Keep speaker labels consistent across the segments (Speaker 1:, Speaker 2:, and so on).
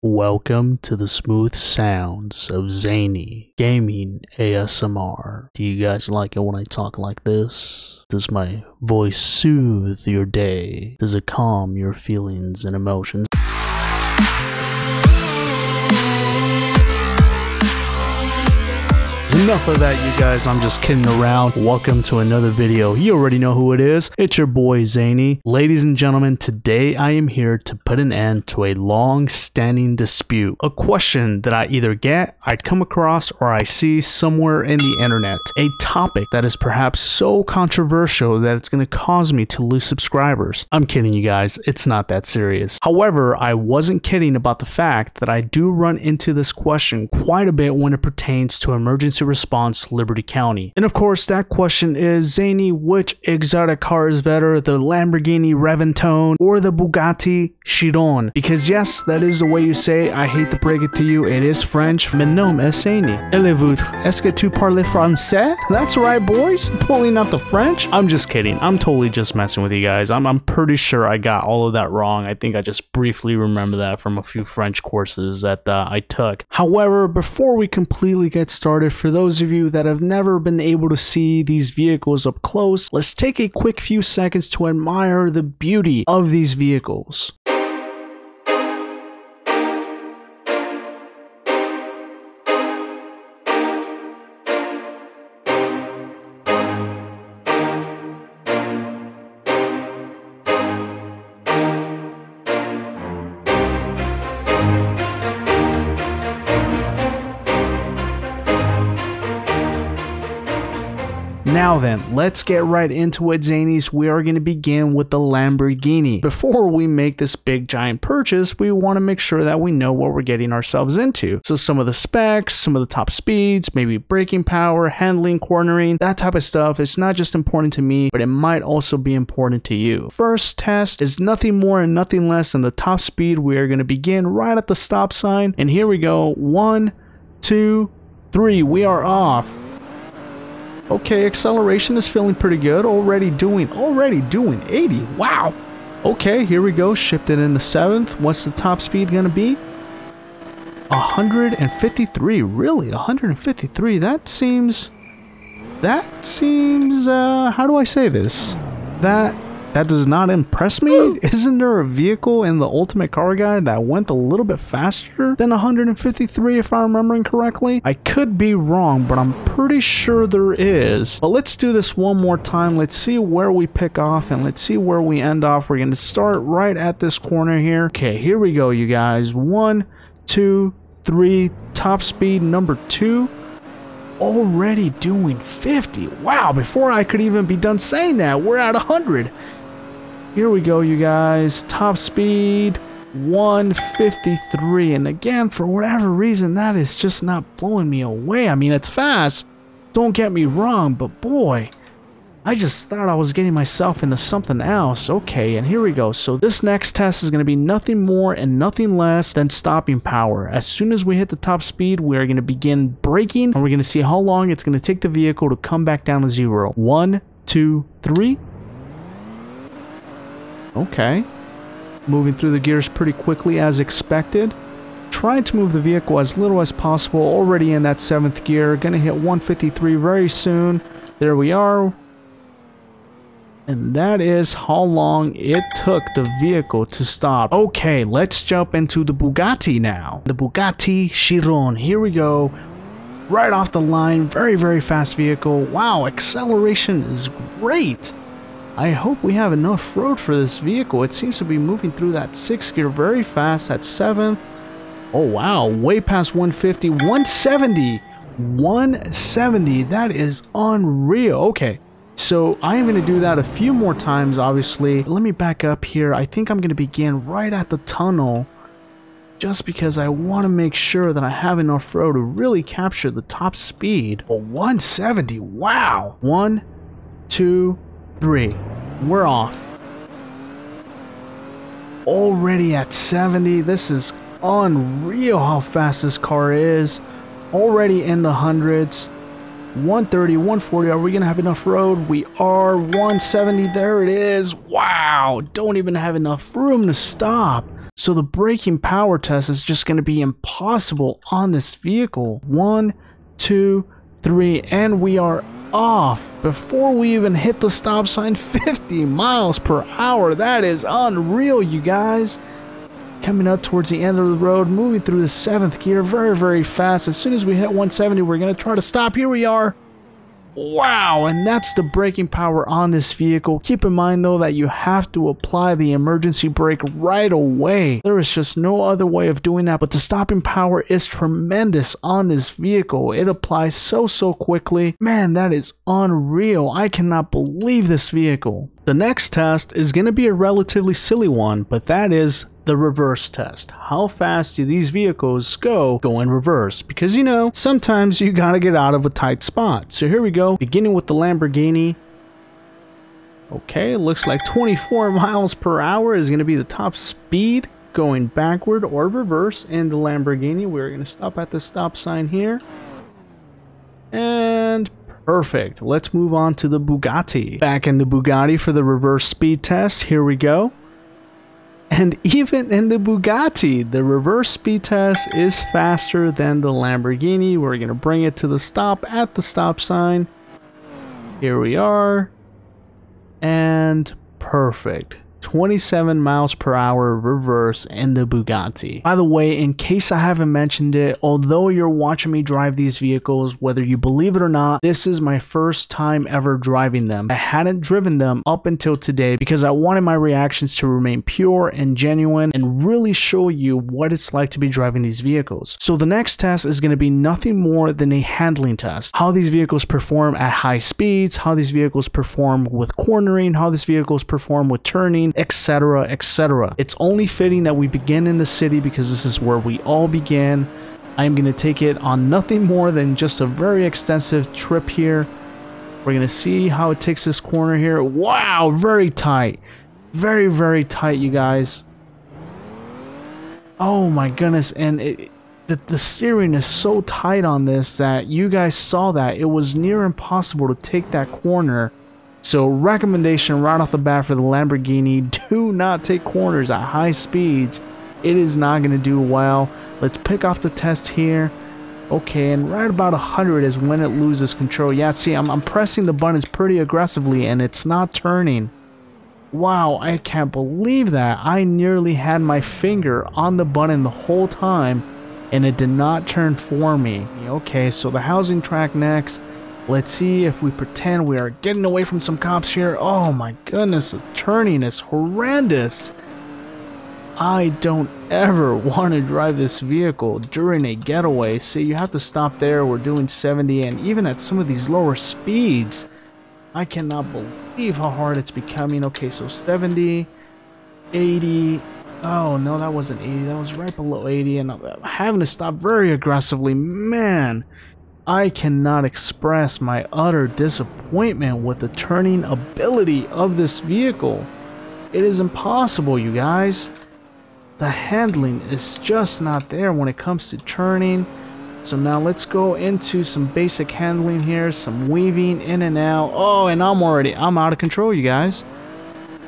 Speaker 1: Welcome to the smooth sounds of Zany Gaming ASMR. Do you guys like it when I talk like this? Does my voice soothe your day? Does it calm your feelings and emotions? Enough of that, you guys. I'm just kidding around. Welcome to another video. You already know who it is. It's your boy Zany. Ladies and gentlemen, today I am here to put an end to a long-standing dispute. A question that I either get, I come across, or I see somewhere in the internet. A topic that is perhaps so controversial that it's going to cause me to lose subscribers. I'm kidding, you guys. It's not that serious. However, I wasn't kidding about the fact that I do run into this question quite a bit when it pertains to emergency response Liberty County. And of course, that question is, Zany, which exotic car is better, the Lamborghini Reventone or the Bugatti Chiron? Because yes, that is the way you say. I hate to break it to you, it is French. Mon nom est Zany. Allez-vous? Est-ce que tu parles français? That's right, boys. Pulling out the French. I'm just kidding. I'm totally just messing with you guys. I'm pretty sure I got all of that wrong. I think I just briefly remember that from a few French courses that I took. However, before we completely get started, for those of you that have never been able to see these vehicles up close, let's take a quick few seconds to admire the beauty of these vehicles. Now then, let's get right into it, Zanies. We are going to begin with the Lamborghini. Before we make this big giant purchase, we want to make sure that we know what we're getting ourselves into. So some of the specs, some of the top speeds, maybe braking power, handling, cornering, that type of stuff. It's not just important to me, but it might also be important to you. First test is nothing more and nothing less than the top speed. We are going to begin right at the stop sign. And here we go. 1, 2, 3. We are off. Okay, acceleration is feeling pretty good. Already doing 80. Wow. Okay, here we go. Shifted into 7th. What's the top speed going to be? 153. Really? 153. That seems, how do I say this? That does not impress me. Isn't there a vehicle in the Ultimate Car Guide that went a little bit faster than 153 if I'm remembering correctly? I could be wrong, but I'm pretty sure there is. But let's do this one more time. Let's see where we pick off and let's see where we end off. We're going to start right at this corner here. Okay, here we go, you guys. 1, 2, 3. Top speed number 2. Already doing 50. Wow, before I could even be done saying that, we're at 100. Here we go, you guys. Top speed 153. And again, for whatever reason, that is just not blowing me away. I mean, it's fast. Don't get me wrong, but boy, I just thought I was getting myself into something else. Okay, and here we go. So this next test is going to be nothing more and nothing less than stopping power. As soon as we hit the top speed, we are going to begin braking, and we're going to see how long it's going to take the vehicle to come back down to 0. 1, 2, 3. Okay. Moving through the gears pretty quickly as expected. Trying to move the vehicle as little as possible. Already in that 7th gear. Going to hit 153 very soon. There we are. And that is how long it took the vehicle to stop. Okay, let's jump into the Bugatti now. The Bugatti Chiron. Here we go. Right off the line. Very, very fast vehicle. Wow, acceleration is great. I hope we have enough road for this vehicle. It seems to be moving through that 6th gear very fast at 7th. Oh, wow. Way past 150. 170. 170. That is unreal. Okay. So I am going to do that a few more times, obviously. Let me back up here. I think I'm going to begin right at the tunnel just because I want to make sure that I have enough road to really capture the top speed. But 170, wow. 1, 2, 3. We're off. Already at 70. This is unreal how fast this car is. Already in the hundreds. 130, 140. Are we going to have enough road? We are. 170. There it is. Wow. Don't even have enough room to stop. So the braking power test is just going to be impossible on this vehicle. 1, 2, 3, and we are off before we even hit the stop sign. 50 miles per hour. That is unreal, you guys. Coming up towards the end of the road, moving through the 7th gear very, very fast. As soon as we hit 170, we're going to try to stop. Here we are. Wow, and that's the braking power on this vehicle. Keep in mind though that you have to apply the emergency brake right away. There is just no other way of doing that, but the stopping power is tremendous on this vehicle. It applies so quickly. Man, that is unreal. I cannot believe this vehicle. The next test is going to be a relatively silly one, but that is the reverse test. How fast do these vehicles go in reverse? Because you know, sometimes you gotta get out of a tight spot. So here we go, beginning with the Lamborghini. Okay, it looks like 24 miles per hour is gonna be the top speed going backward or reverse in the Lamborghini. We're gonna stop at the stop sign here. And perfect. Let's move on to the Bugatti. Back in the Bugatti for the reverse speed test. Here we go. And even in the Bugatti, the reverse speed test is faster than the Lamborghini. We're going to bring it to the stop at the stop sign. Here we are. And perfect. 27 miles per hour reverse in the Bugatti. By the way, in case I haven't mentioned it, although you're watching me drive these vehicles, whether you believe it or not, this is my first time ever driving them. I hadn't driven them up until today because I wanted my reactions to remain pure and genuine and really show you what it's like to be driving these vehicles. So the next test is going to be nothing more than a handling test. How these vehicles perform at high speeds, how these vehicles perform with cornering, how these vehicles perform with turning, etc, etc. It's only fitting that we begin in the city because this is where we all began. I am going to take it on nothing more than just a very extensive trip here. We're going to see how it takes this corner here. Wow, very tight. Very, very tight, you guys. Oh my goodness, and the steering is so tight on this that you guys saw that. It was near impossible to take that corner. So recommendation right off the bat for the Lamborghini, do not take corners at high speeds. It is not going to do well. Let's pick off the test here. Okay, and right about 100 is when it loses control. Yeah, see, I'm pressing the buttons pretty aggressively and it's not turning. Wow, I can't believe that. I nearly had my finger on the button the whole time and it did not turn for me. Okay, so the housing track next. Let's see if we pretend we are getting away from some cops here. Oh my goodness, the turning is horrendous. I don't ever want to drive this vehicle during a getaway. See, you have to stop there. We're doing 70, and even at some of these lower speeds, I cannot believe how hard it's becoming. Okay, so 70, 80. Oh no, that wasn't 80. That was right below 80, and I'm having to stop very aggressively. Man, I cannot express my utter disappointment with the turning ability of this vehicle. It is impossible, you guys. The handling is just not there when it comes to turning. So now let's go into some basic handling here, some weaving in and out. Oh, and I'm out of control, you guys.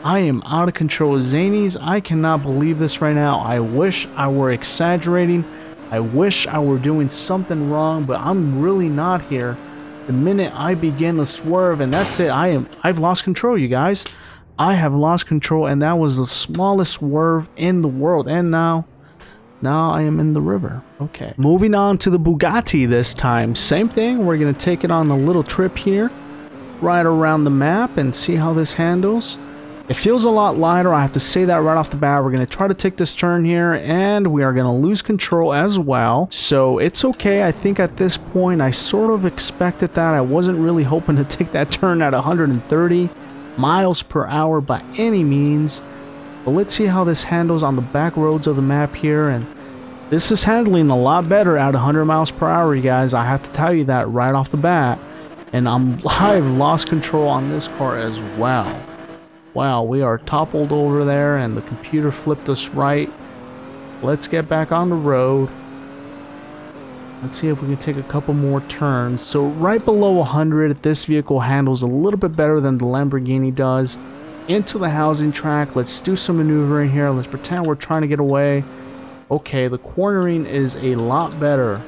Speaker 1: I am out of control. Zanies, I cannot believe this right now. I wish I were exaggerating. I wish I were doing something wrong, but I'm really not here. The minute I begin to swerve, and that's it, I've lost control, you guys. I have lost control, and that was the smallest swerve in the world. And now I am in the river. Okay. Moving on to the Bugatti this time. Same thing. We're going to take it on a little trip here, right around the map, and see how this handles. It feels a lot lighter, I have to say that right off the bat. We're going to try to take this turn here, and we are going to lose control as well. So it's okay. I think at this point, I sort of expected that. I wasn't really hoping to take that turn at 130 miles per hour by any means. But let's see how this handles on the back roads of the map here. And this is handling a lot better at 100 miles per hour, you guys. I have to tell you that right off the bat. And I've lost control on this car as well. Wow, we are toppled over there and the computer flipped us right. Let's get back on the road. Let's see if we can take a couple more turns. So right below 100, this vehicle handles a little bit better than the Lamborghini does. into the housing track. Let's do some maneuvering here. Let's pretend we're trying to get away. Okay, the cornering is a lot better.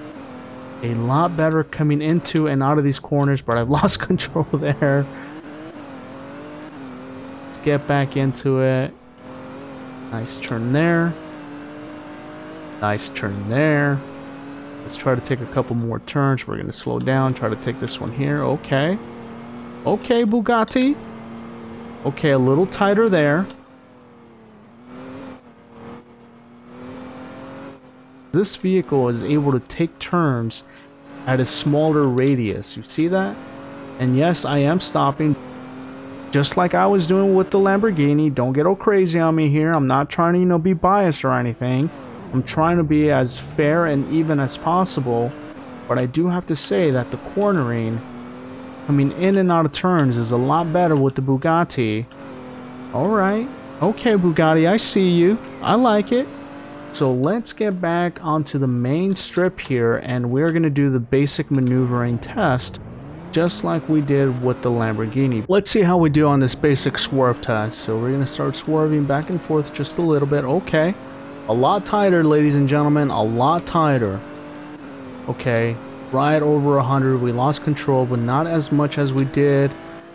Speaker 1: A lot better coming into and out of these corners, but I've lost control there. Let's get back into it. Nice turn there. Nice turn there. Let's try to take a couple more turns. We're going to slow down, try to take this one here. Okay. Okay, Bugatti. Okay, a little tighter there. This vehicle is able to take turns at a smaller radius. You see that? And yes, I am stopping. Just like I was doing with the Lamborghini. Don't get all crazy on me here. I'm not trying to, you know, be biased or anything. I'm trying to be as fair and even as possible. But I do have to say that the cornering, coming in and out of turns, is a lot better with the Bugatti. Alright. Okay, Bugatti, I see you. I like it. So let's get back onto the main strip here, and we're going to do the basic maneuvering test, just like we did with the Lamborghini. Let's see how we do on this basic swerve test. So we're going to start swerving back and forth just a little bit. Okay. A lot tighter, ladies and gentlemen. A lot tighter. Okay. Right over 100. We lost control, but not as much as we did.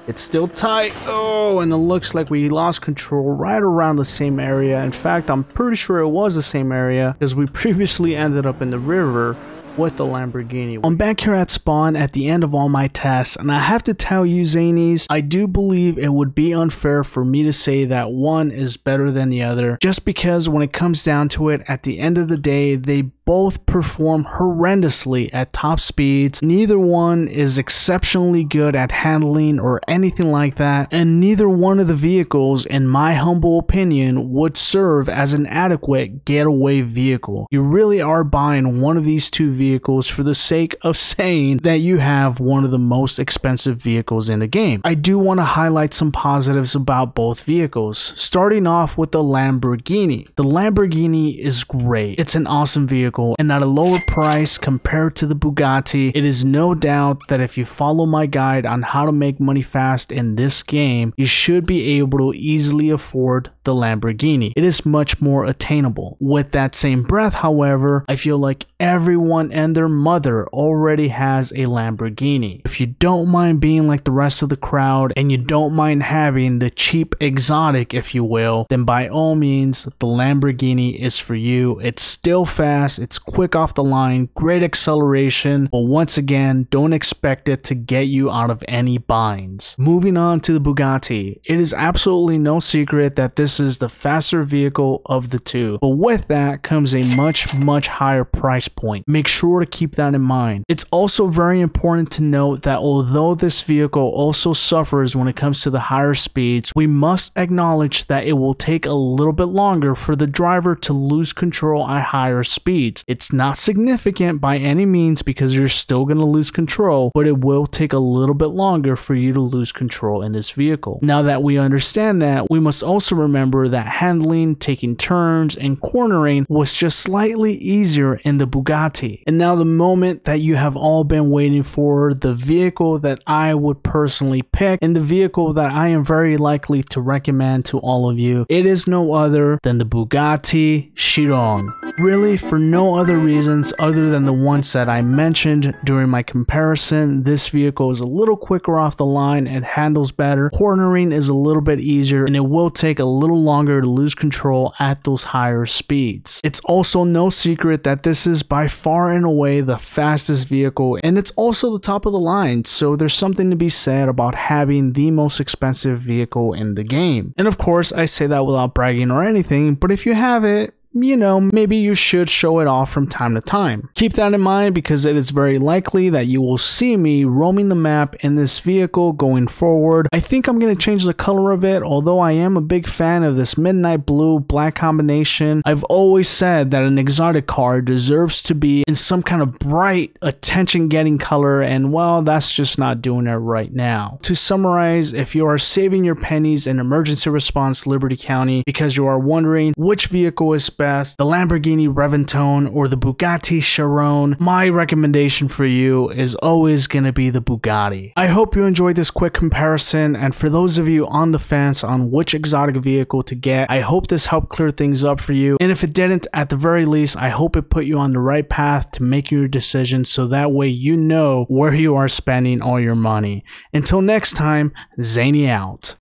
Speaker 1: It's still tight. Oh, and it looks like we lost control right around the same area. In fact, I'm pretty sure it was the same area because we previously ended up in the river with the Lamborghini. I'm back here at spawn at the end of all my tests, and I have to tell you, Zanies, I do believe it would be unfair for me to say that one is better than the other, just because when it comes down to it, at the end of the day, they both perform horrendously at top speeds. Neither one is exceptionally good at handling or anything like that, and neither one of the vehicles, in my humble opinion, would serve as an adequate getaway vehicle. You really are buying one of these two vehicles for the sake of saying that you have one of the most expensive vehicles in the game. I do want to highlight some positives about both vehicles, starting off with the Lamborghini. The Lamborghini is great. It's an awesome vehicle, and at a lower price compared to the Bugatti. It is no doubt that if you follow my guide on how to make money fast in this game, you should be able to easily afford the Lamborghini. It is much more attainable. With that same breath, however, I feel like everyone and their mother already has a Lamborghini. If you don't mind being like the rest of the crowd and you don't mind having the cheap exotic, if you will, then by all means, the Lamborghini is for you. It's still fast, it's quick off the line, great acceleration, but once again, don't expect it to get you out of any binds. Moving on to the Bugatti, it is absolutely no secret that this is the faster vehicle of the two, but with that comes a much higher price point. Make sure to keep that in mind. It's also very important to note that although this vehicle also suffers when it comes to the higher speeds, we must acknowledge that it will take a little bit longer for the driver to lose control at higher speeds. It's not significant by any means because you're still going to lose control, but it will take a little bit longer for you to lose control in this vehicle. Now that we understand that, we must also remember that handling, taking turns, and cornering was just slightly easier in the Bugatti. And now the moment that you have all been waiting for, the vehicle that I would personally pick and the vehicle that I am very likely to recommend to all of you, it is no other than the Bugatti Chiron. Really, for no other reasons other than the ones that I mentioned during my comparison. This vehicle is a little quicker off the line, it handles better, cornering is a little bit easier, and it will take a little longer to lose control at those higher speeds. It's also no secret that this is by far and away the fastest vehicle, and it's also the top of the line, so there's something to be said about having the most expensive vehicle in the game. And of course, I say that without bragging or anything, but if you have it, you know, maybe you should show it off from time to time. Keep that in mind because it is very likely that you will see me roaming the map in this vehicle going forward. I think I'm going to change the color of it, although I am a big fan of this midnight blue black combination. I've always said that an exotic car deserves to be in some kind of bright, attention-getting color, and well, that's just not doing it right now. To summarize, if you are saving your pennies in emergency response Liberty County because you are wondering which vehicle is best, the Lamborghini Reventone or the Bugatti Chiron, my recommendation for you is always going to be the Bugatti. I hope you enjoyed this quick comparison, and for those of you on the fence on which exotic vehicle to get, I hope this helped clear things up for you, and if it didn't, at the very least, I hope it put you on the right path to make your decision so that way you know where you are spending all your money. Until next time, Zany out.